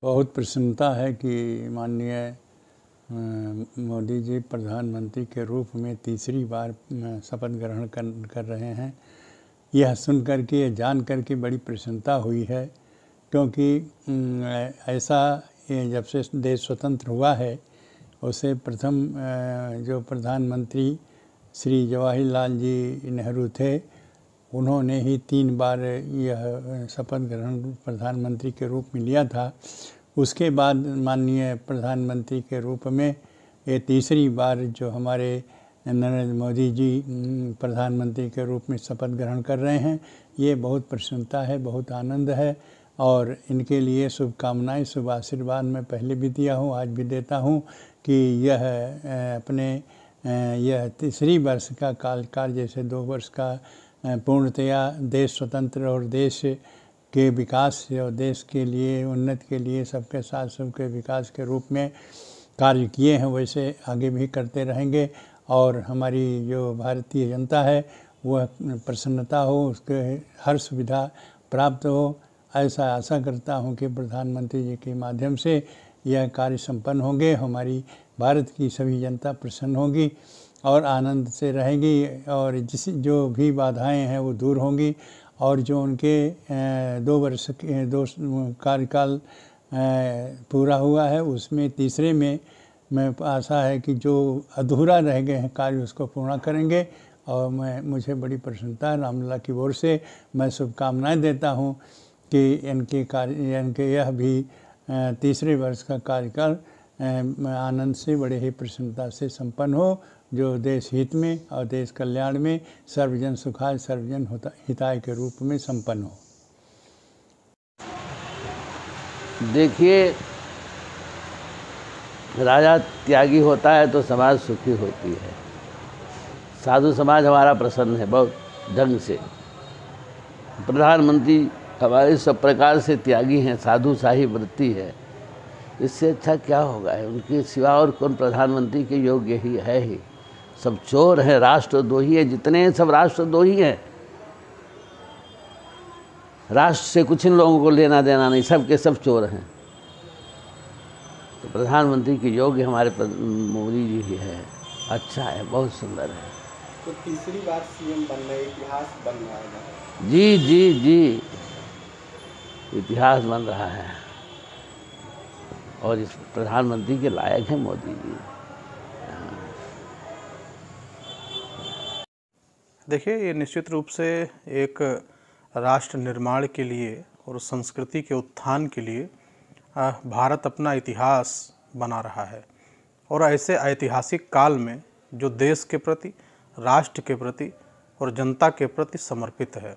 बहुत प्रसन्नता है कि माननीय मोदी जी प्रधानमंत्री के रूप में तीसरी बार शपथ ग्रहण कर रहे हैं। यह सुन कर के, यह जान कर के बड़ी प्रसन्नता हुई है, क्योंकि ऐसा जब से देश स्वतंत्र हुआ है उसे प्रथम जो प्रधानमंत्री श्री जवाहरलाल जी नेहरू थे, उन्होंने ही 3 बार यह शपथ ग्रहण प्रधानमंत्री के रूप में लिया था। उसके बाद माननीय प्रधानमंत्री के रूप में ये तीसरी बार जो हमारे नरेंद्र मोदी जी प्रधानमंत्री के रूप में शपथ ग्रहण कर रहे हैं, ये बहुत प्रसन्नता है, बहुत आनंद है और इनके लिए शुभकामनाएं, शुभ आशीर्वाद मैं पहले भी दिया हूँ, आज भी देता हूँ कि यह अपने यह तीसरी वर्ष का कार्यकाल, जैसे 2 वर्ष का पूर्णतया देश स्वतंत्र और देश के विकास और देश के लिए उन्नति के लिए सबके साथ सबके विकास के रूप में कार्य किए हैं, वैसे आगे भी करते रहेंगे और हमारी जो भारतीय जनता है वह प्रसन्नता हो, उसके हर सुविधा प्राप्त हो, ऐसा आशा करता हूं कि प्रधानमंत्री जी के माध्यम से यह कार्य संपन्न होंगे। हमारी भारत की सभी जनता प्रसन्न होगी और आनंद से रहेगी और जो भी बाधाएं हैं वो दूर होंगी और जो उनके 2 वर्ष के 2 कार्यकाल पूरा हुआ है उसमें तीसरे में मैं आशा है कि जो अधूरा रह गए हैं कार्य उसको पूर्ण करेंगे और मुझे बड़ी प्रसन्नता है। रामलला की ओर से मैं शुभकामनाएं देता हूं कि इनके यह भी तीसरे वर्ष का कार्यकाल आनंद से, बड़े ही प्रसन्नता से संपन्न हो, जो देश हित में और देश कल्याण में सर्वजन सुखाय सर्वजन हिताय के रूप में संपन्न हो। देखिए, राजा त्यागी होता है तो समाज सुखी होती है। साधु समाज हमारा प्रसन्न है बहुत ढंग से। प्रधानमंत्री हमारे सब प्रकार से त्यागी हैं, साधु शाही वृत्ति है, इससे अच्छा क्या होगा। उनके सिवा और कौन प्रधानमंत्री के योग्य ही है ही। सब चोर हैं, राष्ट्रद्रोही है, जितने सब राष्ट्रद्रोही हैं। राष्ट्र से कुछ इन लोगों को लेना देना नहीं, सब के सब चोर हैं। तो प्रधानमंत्री के योग्य हमारे मोदी जी ही है। अच्छा है, बहुत सुंदर है। तो तीसरी बार सीएम बन रहे, इतिहास बन रहा है। जी जी जी, इतिहास बन रहा है और इस प्रधानमंत्री के लायक हैं मोदी जी। देखिए, ये निश्चित रूप से एक राष्ट्र निर्माण के लिए और संस्कृति के उत्थान के लिए भारत अपना इतिहास बना रहा है और ऐसे ऐतिहासिक काल में जो देश के प्रति, राष्ट्र के प्रति और जनता के प्रति समर्पित है।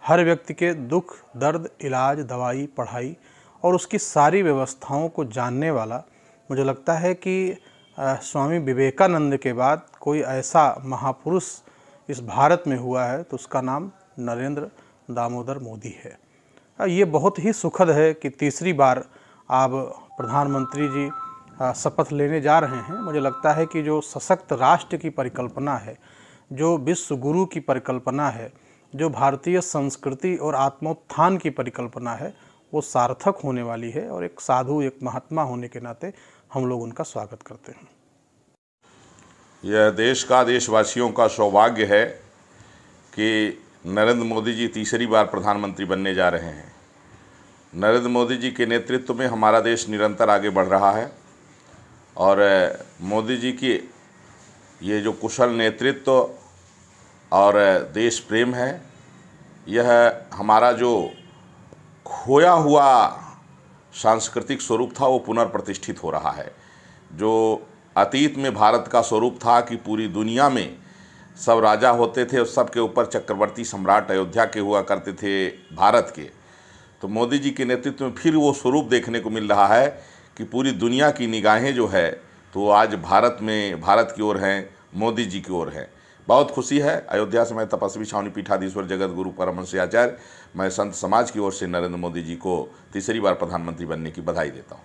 हर व्यक्ति के दुख, दर्द, इलाज, दवाई, पढ़ाई और उसकी सारी व्यवस्थाओं को जानने वाला, मुझे लगता है कि स्वामी विवेकानंद के बाद कोई ऐसा महापुरुष इस भारत में हुआ है तो उसका नाम नरेंद्र दामोदर मोदी है। ये बहुत ही सुखद है कि तीसरी बार आप प्रधानमंत्री जी शपथ लेने जा रहे हैं। मुझे लगता है कि जो सशक्त राष्ट्र की परिकल्पना है, जो विश्व गुरु की परिकल्पना है, जो भारतीय संस्कृति और आत्मोत्थान की परिकल्पना है, वो सार्थक होने वाली है और एक साधु, एक महात्मा होने के नाते हम लोग उनका स्वागत करते हैं। यह देश का, देशवासियों का सौभाग्य है कि नरेंद्र मोदी जी तीसरी बार प्रधानमंत्री बनने जा रहे हैं। नरेंद्र मोदी जी के नेतृत्व में हमारा देश निरंतर आगे बढ़ रहा है और मोदी जी की ये जो कुशल नेतृत्व और देश प्रेम है, यह हमारा जो खोया हुआ सांस्कृतिक स्वरूप था वो पुनर्प्रतिष्ठित हो रहा है। जो अतीत में भारत का स्वरूप था कि पूरी दुनिया में सब राजा होते थे और सबके ऊपर चक्रवर्ती सम्राट अयोध्या के हुआ करते थे भारत के, तो मोदी जी के नेतृत्व में फिर वो स्वरूप देखने को मिल रहा है कि पूरी दुनिया की निगाहें जो है तो आज भारत में, भारत की ओर हैं, मोदी जी की ओर हैं। बहुत खुशी है। अयोध्या से मैं तपस्वी छावनी पीठाधीश्वर जगत गुरु परमहंस आचार्य, मैं संत समाज की ओर से नरेंद्र मोदी जी को तीसरी बार प्रधानमंत्री बनने की बधाई देता हूँ।